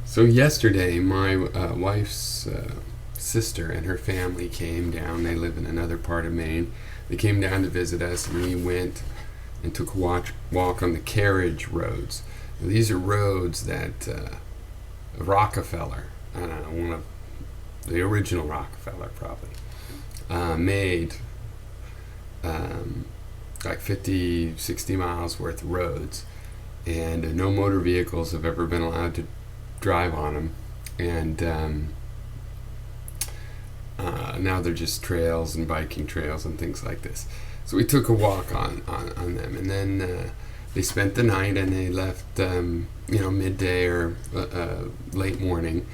So yesterday, my wife's sister and her family came down. They live in another part of Maine. They came down to visit us, and we went and took a walk on the carriage roads. Now, these are roads that Rockefeller, I don't know, one of the original Rockefeller probably, made like 50, 60 miles worth of roads. And no motor vehicles have ever been allowed to drive on them, and now they're just trails and biking trails and things like this. So we took a walk on them, and then they spent the night, and they left midday or late morning.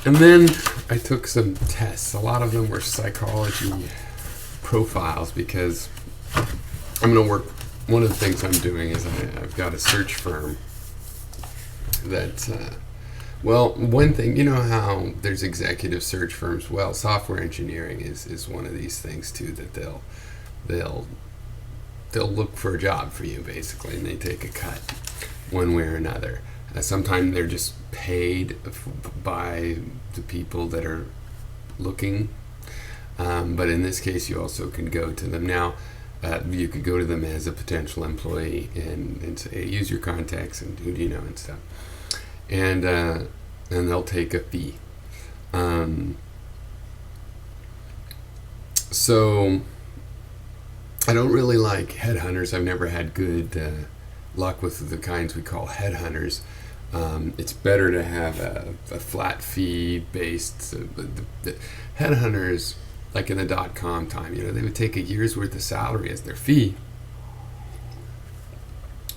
And then I took some tests. A lot of them were psychology profiles, because I'm going to work. One of the things I'm doing is I've got a search firm that, one thing, you know how there's executive search firms? Well, software engineering is one of these things too, that they'll look for a job for you basically, and they take a cut one way or another. Sometimes they're just paid by the people that are looking, but in this case, you also can go to them. Now, you could go to them as a potential employee and say, hey, use your contacts and who do you know and stuff. And they'll take a fee. So I don't really like headhunters. I've never had good luck with the kinds we call headhunters. It's better to have a flat fee based. The headhunters, like in the .com time, they would take a year's worth of salary as their fee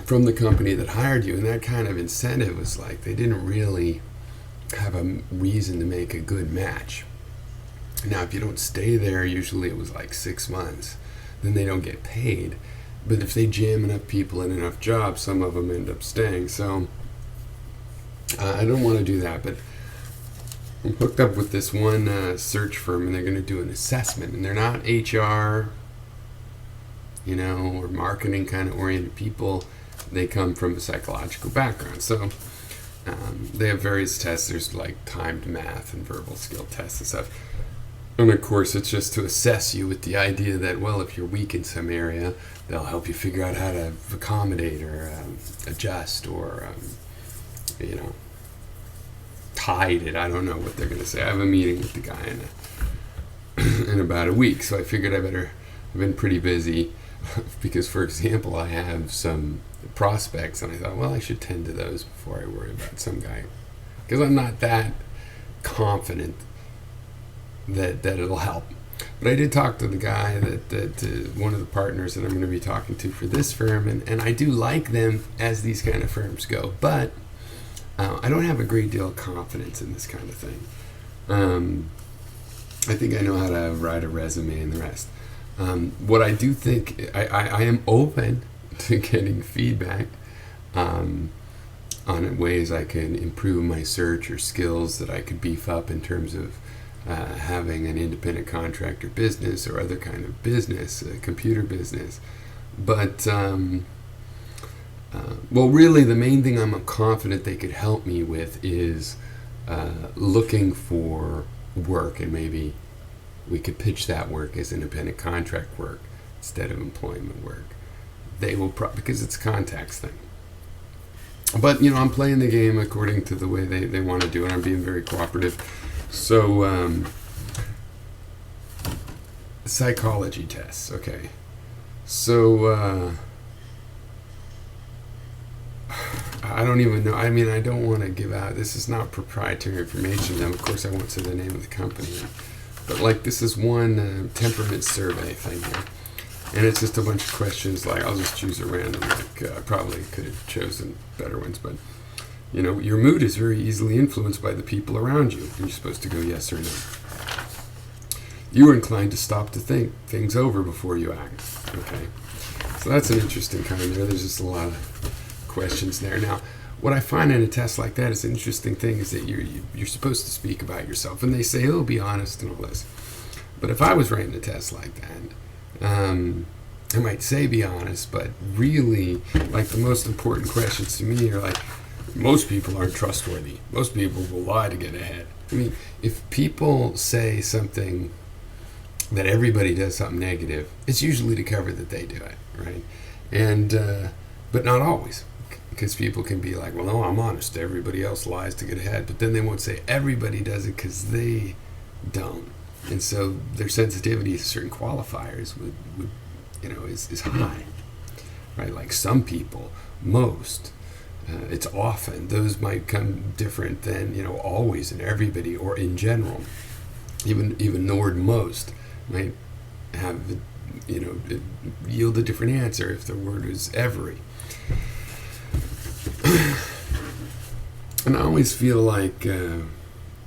from the company that hired you, and that kind of incentive was like they didn't really have a reason to make a good match. Now, if you don't stay there, usually it was like 6 months, then they don't get paid. But if they jam enough people in enough jobs, some of them end up staying. So I don't want to do that, but I'm hooked up with this one search firm, and they're going to do an assessment, and they're not HR, or marketing kind of oriented people. They come from a psychological background. So they have various tests. There's like timed math and verbal skill tests and stuff. And of course, it's just to assess you with the idea that, well, if you're weak in some area, they'll help you figure out how to accommodate or adjust or, tide it. I don't know what they're going to say. I have a meeting with the guy in about a week, so I figured I've been pretty busy because, for example, I have some prospects, and I thought, well, I should tend to those before I worry about some guy, because I'm not that confident that it'll help. But I did talk to the guy that one of the partners that I'm going to be talking to for this firm, and I do like them as these kind of firms go, but I don't have a great deal of confidence in this kind of thing. I think I know how to write a resume and the rest. What I do think, I am open to getting feedback on ways I can improve my search or skills that I could beef up in terms of having an independent contractor business or other kind of business, computer business. But, really the main thing I'm confident they could help me with is looking for work, and maybe we could pitch that work as independent contract work instead of employment work. They will because it's a contacts thing. But, I'm playing the game according to the way they want to do it. I'm being very cooperative. So, psychology tests, okay. So, I don't even know. I mean, I don't want to give out. This is not proprietary information. Of course, I won't say the name of the company. But, this is one temperament survey thing here. And it's just a bunch of questions. I'll just choose a random. I probably could have chosen better ones. But, your mood is very easily influenced by the people around you. And you're supposed to go yes or no. You are inclined to stop to think things over before you act. Okay. So that's an interesting kind there. There's just a lot of questions there. Now, what I find in a test like that is an interesting thing is that you're supposed to speak about yourself, and they say, "Oh, be honest," and all this. But if I was writing a test like that, I might say be honest, but really, the most important questions to me are most people aren't trustworthy. Most people will lie to get ahead. I mean, if people say something that everybody does something negative, it's usually to cover that they do it, right? And but not always, because people can be like, well, no, I'm honest. Everybody else lies to get ahead, but then they won't say everybody does it because they don't, and so their sensitivity to certain qualifiers would is high, right? Like some people, most. It's often. Those might come different than always and everybody or in general. Even the word most might have yield a different answer if the word is every. And I always feel like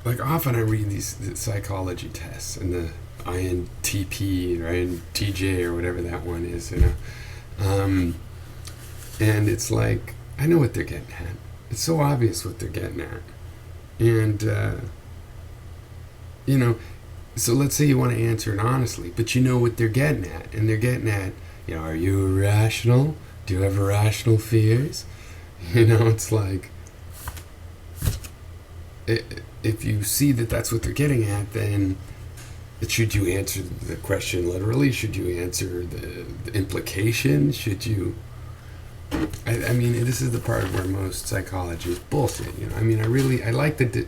often I read these psychology tests and the INTP or INTJ or whatever that one is, and it's like, I know what they're getting at. It's so obvious what they're getting at. And, so let's say you want to answer it honestly, but you know what they're getting at. And they're getting at, are you irrational? Do you have irrational fears? It's like, if you see that that's what they're getting at, then should you answer the question literally? Should you answer the implication? Should you... I mean, this is the part where most psychology is bullshit. I like the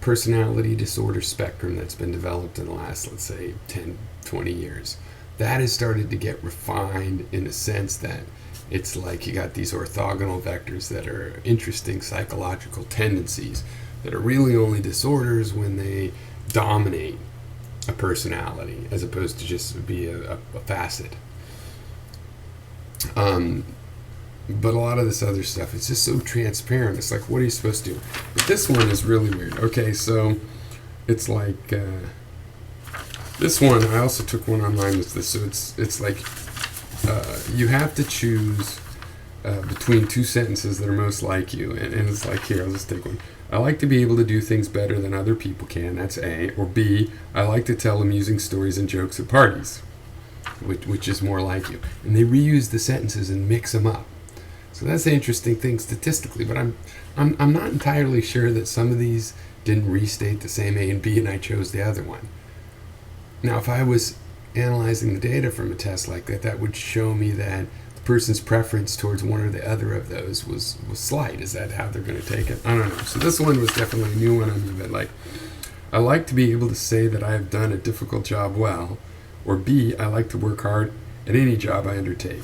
personality disorder spectrum that's been developed in the last, let's say, 10, 20 years. That has started to get refined in the sense that it's like you got these orthogonal vectors that are interesting psychological tendencies that are really only disorders when they dominate a personality as opposed to just be a facet. But a lot of this other stuff, it's just so transparent. It's like, what are you supposed to do? But this one is really weird. Okay, so it's like this one. I also took one online with this. So it's like you have to choose between two sentences that are most like you, and it's like, here, I'll just take one. I like to be able to do things better than other people can. That's A. Or B. I like to tell amusing stories and jokes at parties, which is more like you. And they reuse the sentences and mix them up. So that's the interesting thing statistically, but I'm not entirely sure that some of these didn't restate the same A and B and I chose the other one. Now, if I was analyzing the data from a test like that, that would show me that the person's preference towards one or the other of those was slight. Is that how they're going to take it? I don't know. So this one was definitely a new one on me, that like, I like to be able to say that I have done a difficult job well, or B, I like to work hard at any job I undertake.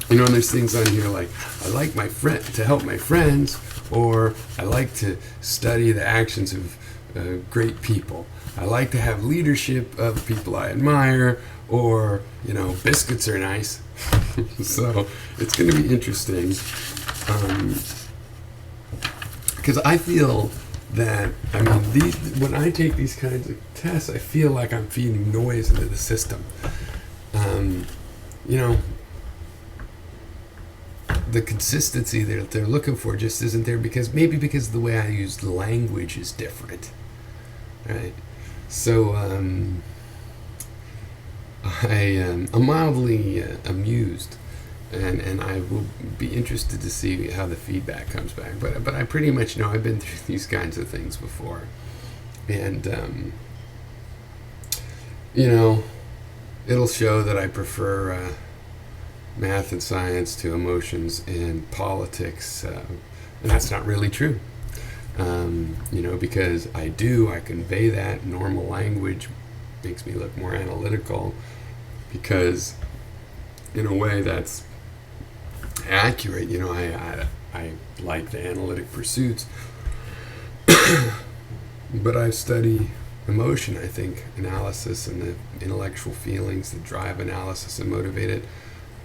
And there's things on here like, I like to help my friends, or I like to study the actions of great people. I like to have leadership of people I admire, or, biscuits are nice. So it's going to be interesting. Because I feel that, when I take these kinds of tests, I feel like I'm feeding noise into the system. The consistency that they're looking for just isn't there because the way I use the language is different, right? So I'm mildly amused, and I will be interested to see how the feedback comes back. But I pretty much know I've been through these kinds of things before, and it'll show that I prefer math and science to emotions and politics, and that's not really true. Because I convey that normal language, makes me look more analytical, because in a way that's accurate. I like the analytic pursuits, but I study emotion. I think analysis and the intellectual feelings that drive analysis and motivate it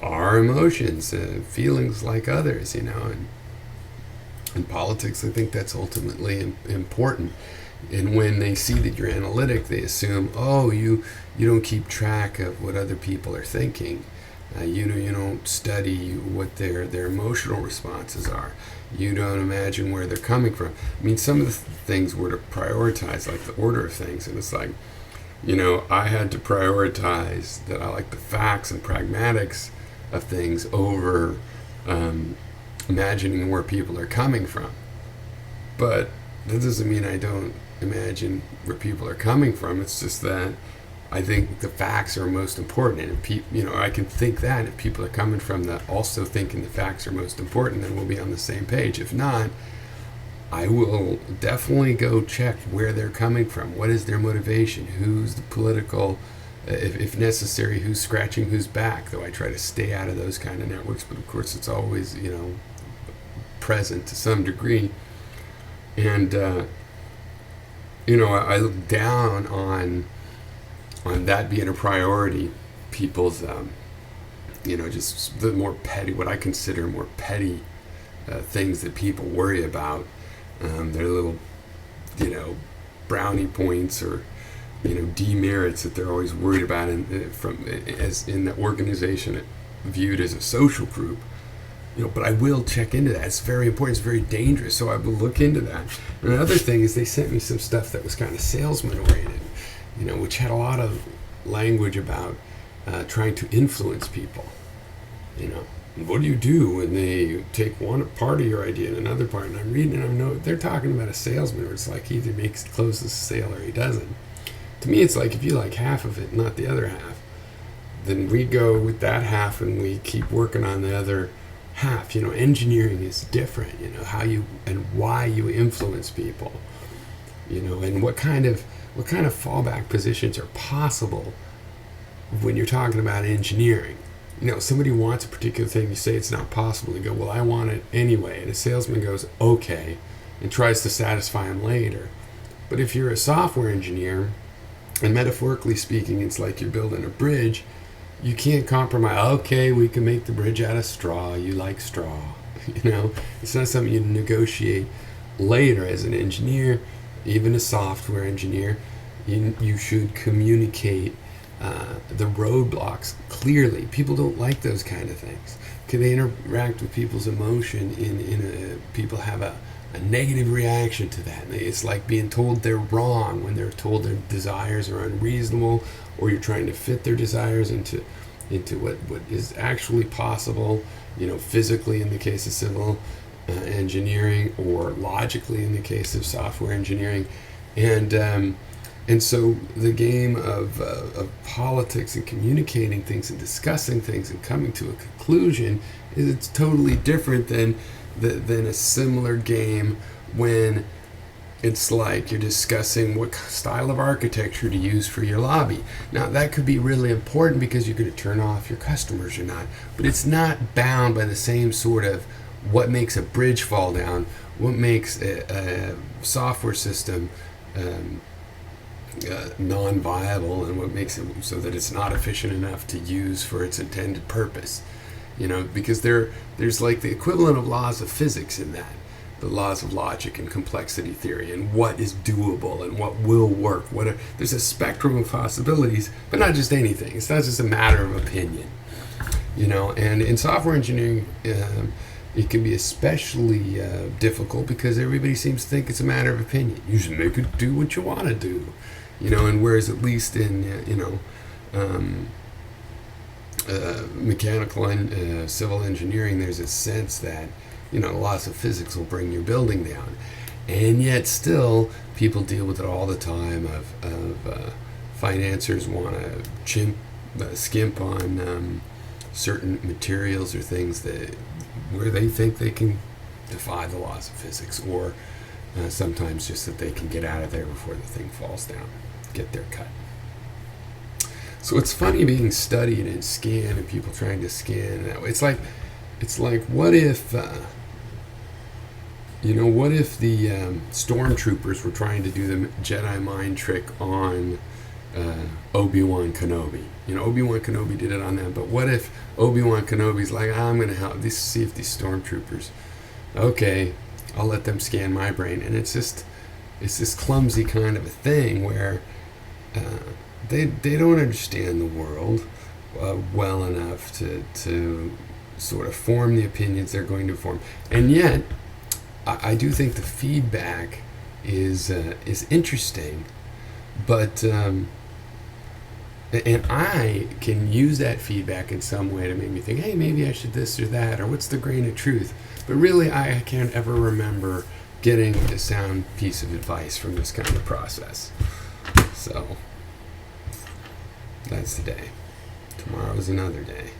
are emotions, feelings like others, and in politics, I think that's ultimately important. And when they see that you're analytic, they assume, you don't keep track of what other people are thinking. You don't study what their emotional responses are. You don't imagine where they're coming from. Some of the things were to prioritize, like the order of things, and it's like, I had to prioritize that I like the facts and pragmatics of things over imagining where people are coming from. But that doesn't mean I don't imagine where people are coming from. It's just that I think the facts are most important, and if I can think that. And if people are coming from that, also thinking the facts are most important, then we'll be on the same page. If not, I will definitely go check where they're coming from. What is their motivation? Who's the political, if necessary, who's scratching whose back? Though I try to stay out of those kind of networks, but of course it's always present to some degree. And I look down on that being a priority. People's just the more petty, what I consider more petty things that people worry about. Their little brownie points or demerits that they're always worried about, as in the organization viewed as a social group. But I will check into that. It's very important. It's very dangerous. So I will look into that. And another thing is they sent me some stuff that was kind of salesman oriented, which had a lot of language about trying to influence people. And what do you do when they take one part of your idea and another part? And I'm reading and I know they're talking about a salesman where it's like he either closes the sale or he doesn't. To me, it's like if you like half of it, not the other half, then we go with that half and we keep working on the other half. Engineering is different. How you and why you influence people. And what kind of fallback positions are possible when you're talking about engineering. Somebody wants a particular thing, you say it's not possible. You go, well, I want it anyway. And a salesman goes, okay, and tries to satisfy him later. But if you're a software engineer, and metaphorically speaking, it's like you're building a bridge, you can't compromise. Okay, we can make the bridge out of straw. You like straw. It's not something you negotiate later. As an engineer, even a software engineer, you should communicate the roadblocks clearly. People don't like those kind of things. Can they interact with people's emotion? People have a negative reaction to that. It's like being told they're wrong when they're told their desires are unreasonable, or you're trying to fit their desires into what is actually possible. Physically in the case of civil engineering, or logically in the case of software engineering, and so the game of politics and communicating things and discussing things and coming to a conclusion it's totally different than a similar game when it's like you're discussing what style of architecture to use for your lobby. Now that could be really important because you're going to turn off your customers or not, but it's not bound by the same sort of what makes a bridge fall down, what makes a software system non-viable, and what makes it so that it's not efficient enough to use for its intended purpose. Because there's like the equivalent of laws of physics in that, the laws of logic and complexity theory, and what is doable and what will work. There's a spectrum of possibilities, but not just anything. It's not just a matter of opinion. And in software engineering, it can be especially difficult because everybody seems to think it's a matter of opinion. You should make it do what you want to do. And whereas at least in mechanical and civil engineering, there's a sense that laws of physics will bring your building down, and yet still people deal with it all the time. Of financiers want to skimp on certain materials or things where they think they can defy the laws of physics, or sometimes just that they can get out of there before the thing falls down, get their cut. So it's funny being studied and scanned, and people trying to scan that way. It's like what if the stormtroopers were trying to do the Jedi mind trick on Obi-Wan Kenobi? Obi-Wan Kenobi did it on them, but what if Obi-Wan Kenobi's like, I'm going to help see if these stormtroopers, okay, I'll let them scan my brain. And it's this clumsy kind of a thing where they don't understand the world well enough to sort of form the opinions they're going to form. And yet, I do think the feedback is interesting, but and I can use that feedback in some way to make me think, hey, maybe I should this or that, or what's the grain of truth. But really, I can't ever remember getting a sound piece of advice from this kind of process. So that's the day. Tomorrow is another day.